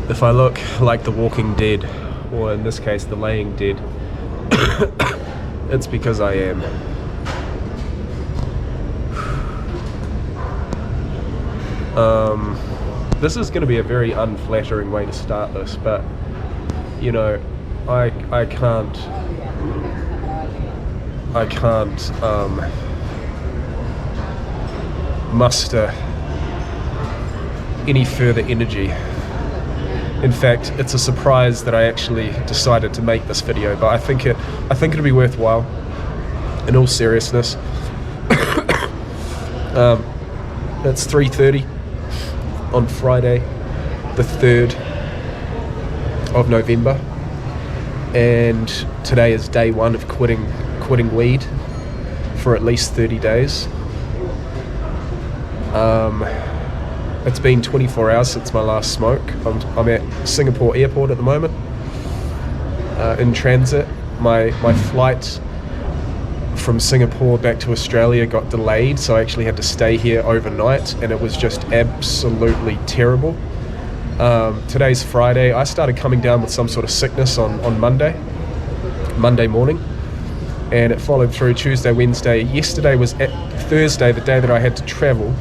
If I look like the walking dead, or in this case the laying dead, it's because I am. This is going to be a very unflattering way to start this, but you know, I can't muster any further energy. In fact, it's a surprise that I actually decided to make this video, but I think it'll be worthwhile. In all seriousness, it's 3:30 on Friday, the 3rd of November, and today is day one of quitting weed for at least 30 days. It's been 24 hours since my last smoke. I'm at Singapore airport at the moment, in transit. My flight from Singapore back to Australia got delayed, so I actually had to stay here overnight, and it was just absolutely terrible. Today's Friday. I started coming down with some sort of sickness on Monday morning, and it followed through Tuesday, Wednesday. Yesterday was Thursday, the day that I had to travel,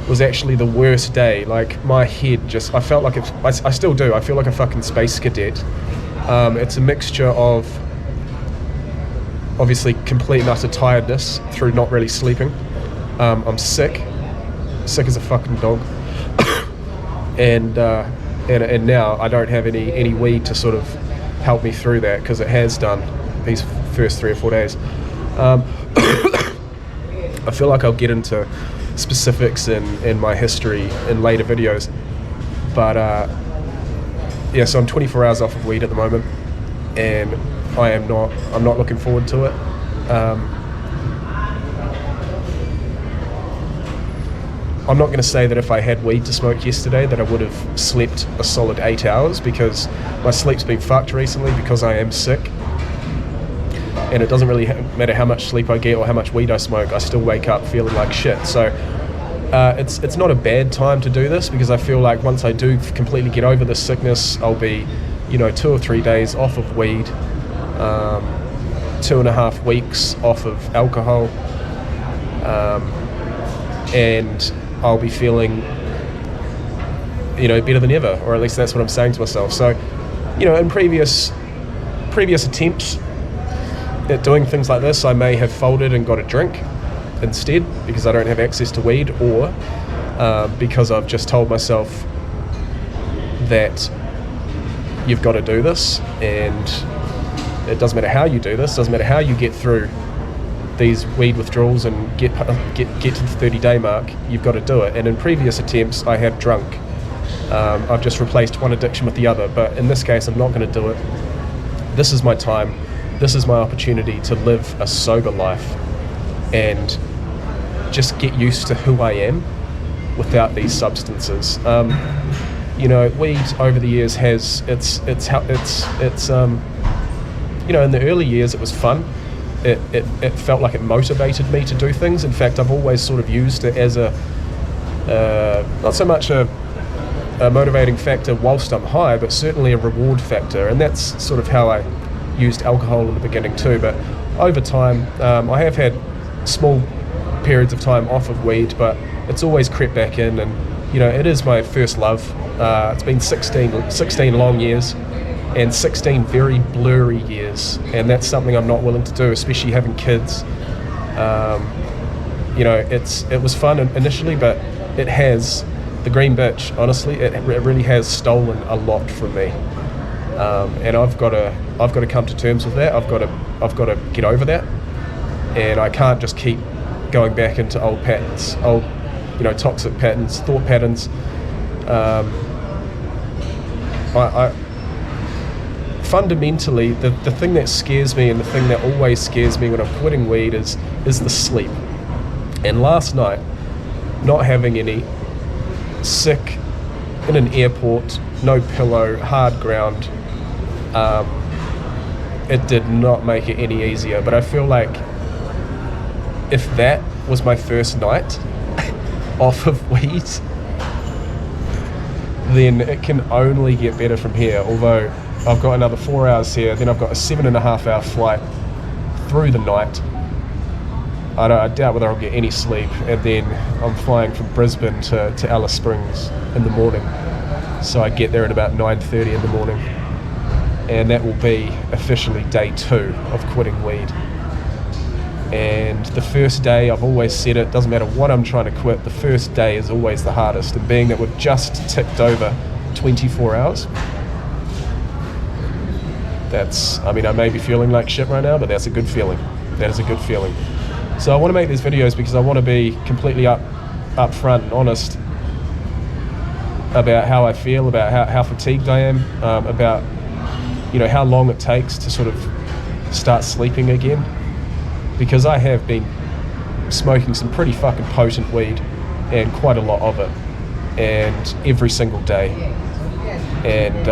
was actually the worst day. Like, my head just, I felt like I still do, I feel like a fucking space cadet. It's a mixture of obviously complete and utter tiredness through not really sleeping. I'm sick as a fucking dog. and now I don't have any weed to sort of help me through that, because it has done these first 3 or 4 days. I feel like I'll get into specifics in my history in later videos, but yeah, so I'm 24 hours off of weed at the moment, and I'm not looking forward to it. I'm not going to say that if I had weed to smoke yesterday that I would have slept a solid 8 hours, because my sleep's been fucked recently because I am sick, and it doesn't really matter how much sleep I get or how much weed I smoke, I still wake up feeling like shit. So it's not a bad time to do this, because I feel like once I do completely get over this sickness, I'll be, 2 or 3 days off of weed, 2.5 weeks off of alcohol, and I'll be feeling, better than ever, or at least that's what I'm saying to myself. So, in previous attempts at doing things like this, I may have folded and got a drink instead, because I don't have access to weed, or because I've just told myself that you've got to do this, and it doesn't matter how you do this, doesn't matter how you get through these weed withdrawals and get to the 30-day mark, you've got to do it. And in previous attempts, I have drunk. I've just replaced one addiction with the other, but in this case, I'm not going to do it. This is my time. This is my opportunity to live a sober life and just get used to who I am without these substances. Weed over the years has in the early years it was fun. It felt like it motivated me to do things. In fact, I've always sort of used it as a not so much a motivating factor whilst I'm high, but certainly a reward factor, and that's sort of how I used alcohol in the beginning too. But over time, I have had small periods of time off of weed, but it's always crept back in, and it is my first love. It's been 16 long years and 16 very blurry years, and that's something I'm not willing to do, especially having kids. It was fun initially, but it has, the green bitch, honestly, it really has stolen a lot from me, and I've got to come to terms with that. I've got to get over that, and I can't just keep going back into old patterns, toxic patterns, thought patterns. I fundamentally, the thing that scares me, and the thing that always scares me when I'm quitting weed is the sleep. And last night, not having any, sick, in an airport, no pillow, hard ground, it did not make it any easier. But I feel like if that was my first night off of weed, then it can only get better from here. Although I've got another 4 hours here, then I've got a 7.5 hour flight through the night. I doubt whether I'll get any sleep, and then I'm flying from Brisbane to Alice Springs in the morning. So I get there at about 9:30 in the morning, and that will be officially day 2 of quitting weed. And the first day, I've always said it, doesn't matter what I'm trying to quit, the first day is always the hardest. And being that we've just ticked over 24 hours, I may be feeling like shit right now, but that's a good feeling. That is a good feeling. So I want to make these videos because I want to be completely upfront and honest about how I feel, about how fatigued I am, about how long it takes to sort of start sleeping again. Because I have been smoking some pretty fucking potent weed, and quite a lot of it, and every single day. And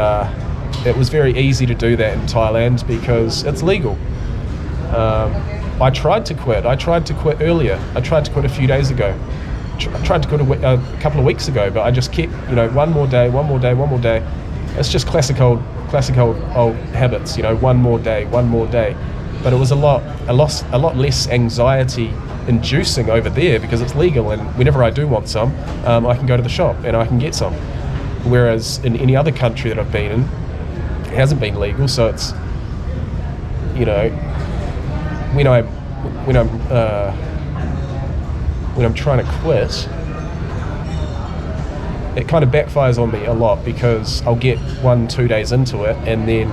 it was very easy to do that in Thailand because it's legal. I tried to quit. I tried to quit earlier. I tried to quit a few days ago. I tried to quit a couple of weeks ago, but I just kept, one more day. It's just classic old habits, one more day. But it was a lot less anxiety inducing over there because it's legal, and whenever I do want some, I can go to the shop and I can get some. Whereas in any other country that I've been in, it hasn't been legal, so it's, when I'm trying to quit, it kind of backfires on me a lot because I'll get 1-2 days into it, and then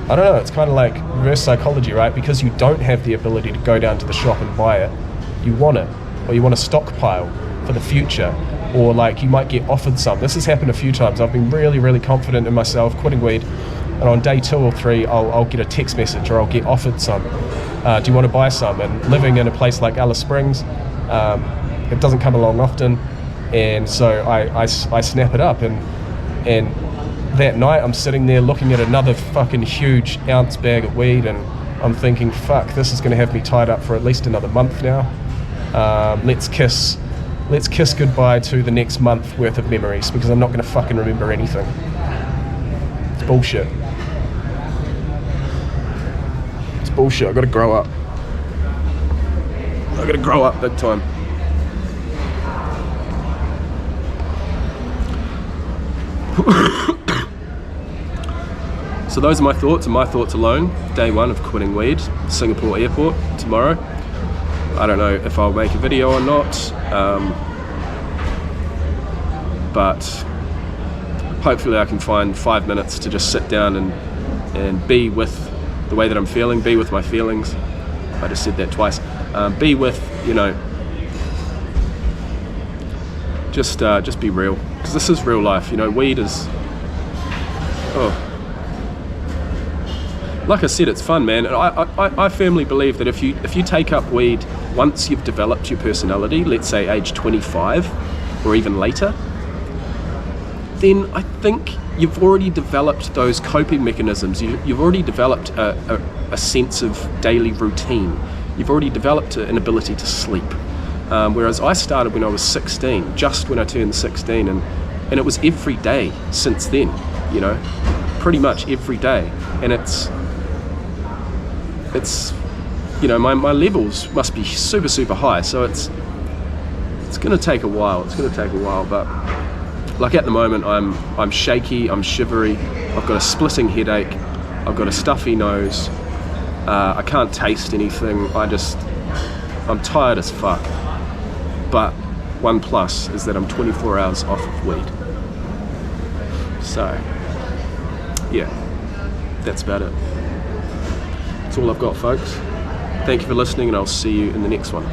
I don't know, it's kind of like reverse psychology, right? Because you don't have the ability to go down to the shop and buy it, you want it, or you want to stockpile for the future, or like you might get offered some. This has happened a few times. I've been really, really confident in myself quitting weed, and on day 2 or 3 I'll get a text message or I'll get offered some. Do you want to buy some? And living in a place like Alice Springs, it doesn't come along often, and so I snap it up, and that night I'm sitting there looking at another fucking huge ounce bag of weed, and I'm thinking, fuck, this is going to have me tied up for at least another month now. Let's kiss goodbye to the next month worth of memories, because I'm not going to fucking remember anything. It's bullshit. It's bullshit. I've got to grow up. I've got to grow up big time. So those are my thoughts, and my thoughts alone. Day 1 of quitting weed, Singapore airport tomorrow. I don't know if I'll make a video or not, but hopefully I can find 5 minutes to just sit down and be with the way that I'm feeling, be with my feelings. I just said that twice. Be with, just be real, because this is real life. Weed is, like I said, it's fun, man. And I firmly believe that if you take up weed once you've developed your personality, let's say age 25 or even later, then I think you've already developed those coping mechanisms. You've already developed a sense of daily routine. You've already developed an ability to sleep. Whereas I started when I was 16, just when I turned 16, and it was every day since then, pretty much every day. And it's my levels must be super, super high, so it's gonna take a while. But like at the moment, I'm shaky, I'm shivery, I've got a splitting headache, I've got a stuffy nose, I can't taste anything, I'm tired as fuck. But one plus is that I'm 24 hours off of weed. So yeah, that's about it. That's all I've got, folks. Thank you for listening, and I'll see you in the next one.